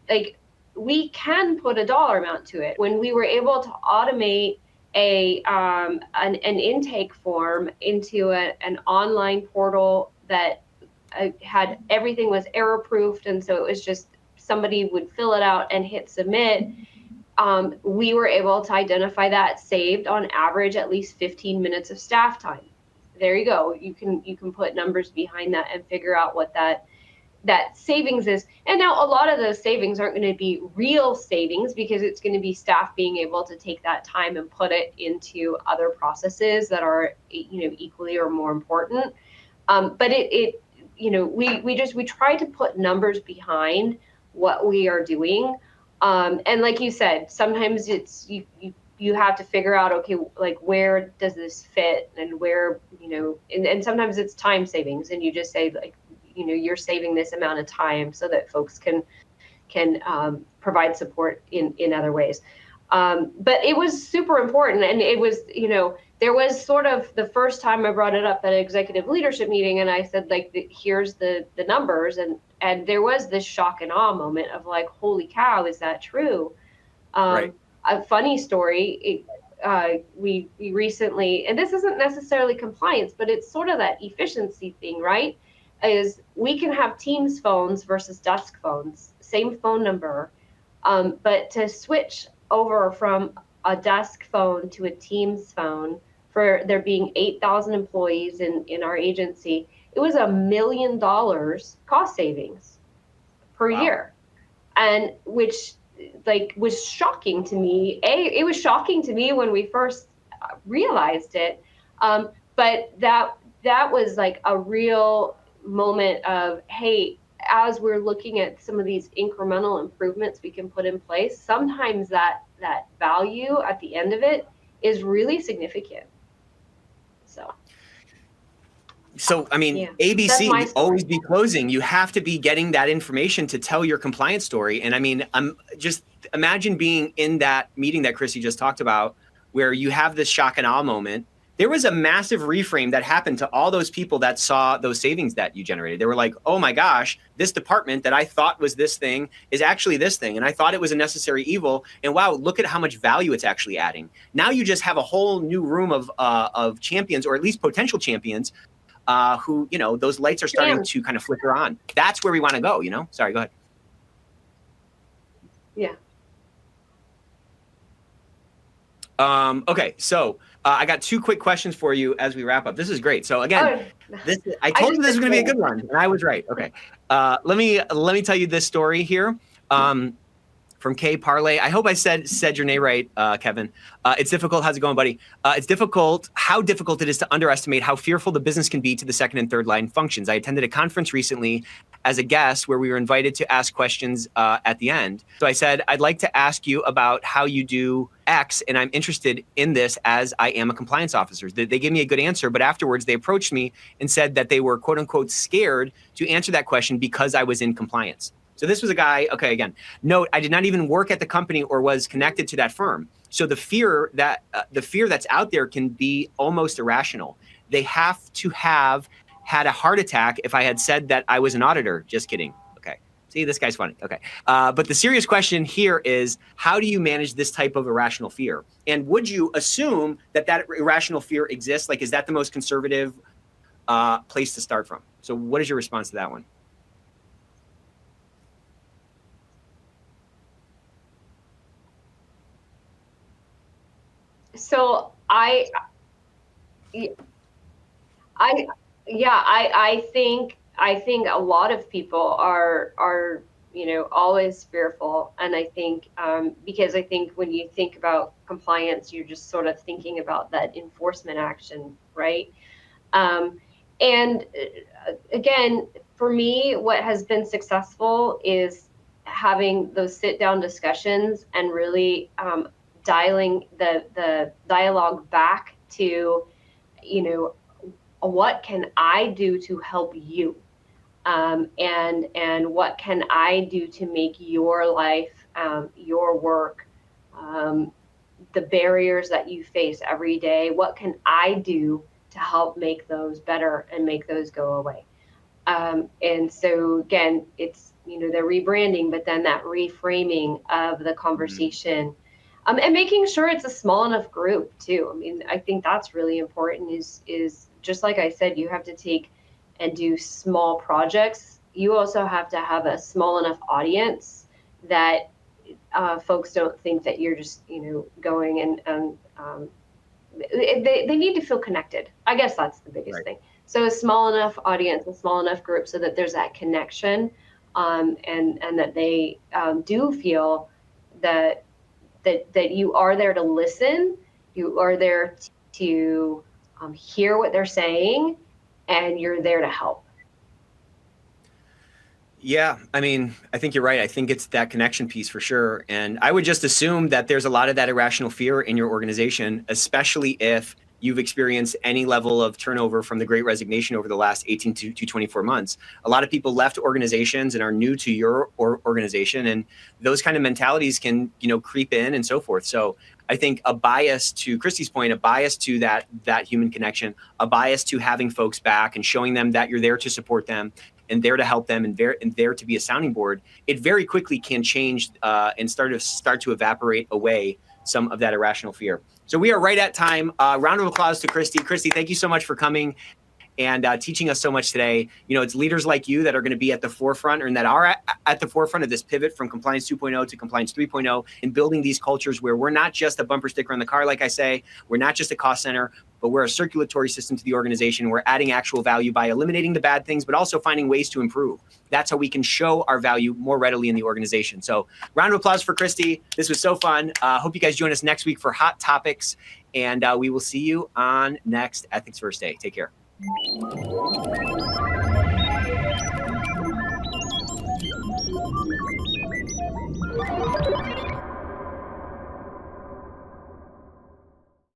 like, we can put a dollar amount to it. When we were able to automate an intake form into an online portal that had everything was error proofed, and so it was just somebody would fill it out and hit submit. We were able to identify that saved on average at least 15 minutes of staff time. There you go. You can put numbers behind that and figure out what that savings is. And now a lot of those savings aren't going to be real savings, because it's going to be staff being able to take that time and put it into other processes that are, equally or more important. But we try to put numbers behind what we are doing. And like you said, sometimes it's you have to figure out, okay, like, where does this fit, and where, and sometimes it's time savings, and you just say, like, you're saving this amount of time so that folks can provide support in other ways. But it was super important, and it was, there was sort of the first time I brought it up at an executive leadership meeting, and I said, like, here's the numbers, and there was this shock and awe moment of, like, holy cow, is that true? Right. A funny story, we recently, and this isn't necessarily compliance, but it's sort of that efficiency thing, right? Is we can have Teams phones versus desk phones, same phone number, but to switch over from a desk phone to a Teams phone, for there being 8,000 employees in our agency, it was $1 million cost savings per year. and which like was shocking to me. It was shocking to me when we first realized it, but that was like a real moment of, hey, as we're looking at some of these incremental improvements we can put in place, sometimes that value at the end of it is really significant. So, I mean, Yeah, ABC, always be closing. You have to be getting that information to tell your compliance story. And I mean, I'm just imagine being in that meeting that Chrissy just talked about, where you have this shock and awe moment. There was a massive reframe that happened to all those people that saw those savings that you generated. They were like, oh my gosh, this department that I thought was this thing is actually this thing. And I thought it was a necessary evil. And wow, look at how much value it's actually adding. Now you just have a whole new room of champions, or at least potential champions, who, you know, those lights are starting to kind of flicker on. That's where we want to go, you know? Sorry, go ahead. Yeah. Okay, so I got 2 quick questions for you as we wrap up. This is great. So again, I told you this was going to be a good one, and I was right. Okay, let me tell you this story here. From K Parlay. I hope I said your name right, Kevin. It's difficult. How's it going, buddy? It's difficult. How difficult it is to underestimate how fearful the business can be to the second and third line functions. I attended a conference recently as a guest where we were invited to ask questions at the end. So I said, I'd like to ask you about how you do X, and I'm interested in this as I am a compliance officer. They gave me a good answer, but afterwards they approached me and said that they were quote unquote scared to answer that question because I was in compliance. So this was a guy, okay, again, note, I did not even work at the company or was connected to that firm. So the fear that's out there can be almost irrational. They have to have had a heart attack if I had said that I was an auditor. Just kidding. Okay. See, this guy's funny. Okay. But the serious question here is, how do you manage this type of irrational fear? And would you assume that irrational fear exists? Like, is that the most conservative place to start from? So what is your response to that one? So I think a lot of people are you know, always fearful, and I think because I think when you think about compliance, you're just sort of thinking about that enforcement action, right? And again, for me, what has been successful is having those sit-down discussions and really dialing the dialogue back to, you know, what can I do to help you, and what can I do to make your life, your work, the barriers that you face every day, what can I do to help make those better and make those go away? And so again, it's, you know, the rebranding, but then that reframing of the conversation. And making sure it's a small enough group too. I mean, I think that's really important, is just like I said, you have to take and do small projects. You also have to have a small enough audience that folks don't think that you're just, you know, going and they need to feel connected. I guess that's the biggest thing. So a small enough audience, a small enough group, so that there's that connection, and that they do feel that you are there to listen, you are there to hear what they're saying, and you're there to help. Yeah, I mean, I think you're right. I think it's that connection piece for sure. And I would just assume that there's a lot of that irrational fear in your organization, especially if you've experienced any level of turnover from the Great Resignation over the last 18 to 24 months. A lot of people left organizations and are new to your organization, and those kind of mentalities can, you know, creep in and so forth. So I think a bias, to Christy's point, a bias to that human connection, a bias to having folks back and showing them that you're there to support them and there to help them and there to be a sounding board, it very quickly can change and start to evaporate away some of that irrational fear. So we are right at time. Round of applause to Christy. Christy, thank you so much for coming and teaching us so much today. You know, it's leaders like you that are going to be at the forefront, or that are at the forefront of this pivot from Compliance 2.0 to Compliance 3.0, and building these cultures where we're not just a bumper sticker on the car, like I say, we're not just a cost center, but we're a circulatory system to the organization. We're adding actual value by eliminating the bad things, but also finding ways to improve. That's how we can show our value more readily in the organization. So round of applause for Christy. This was so fun. Hope you guys join us next week for hot topics, and we will see you on next Ethics First Day. Take care.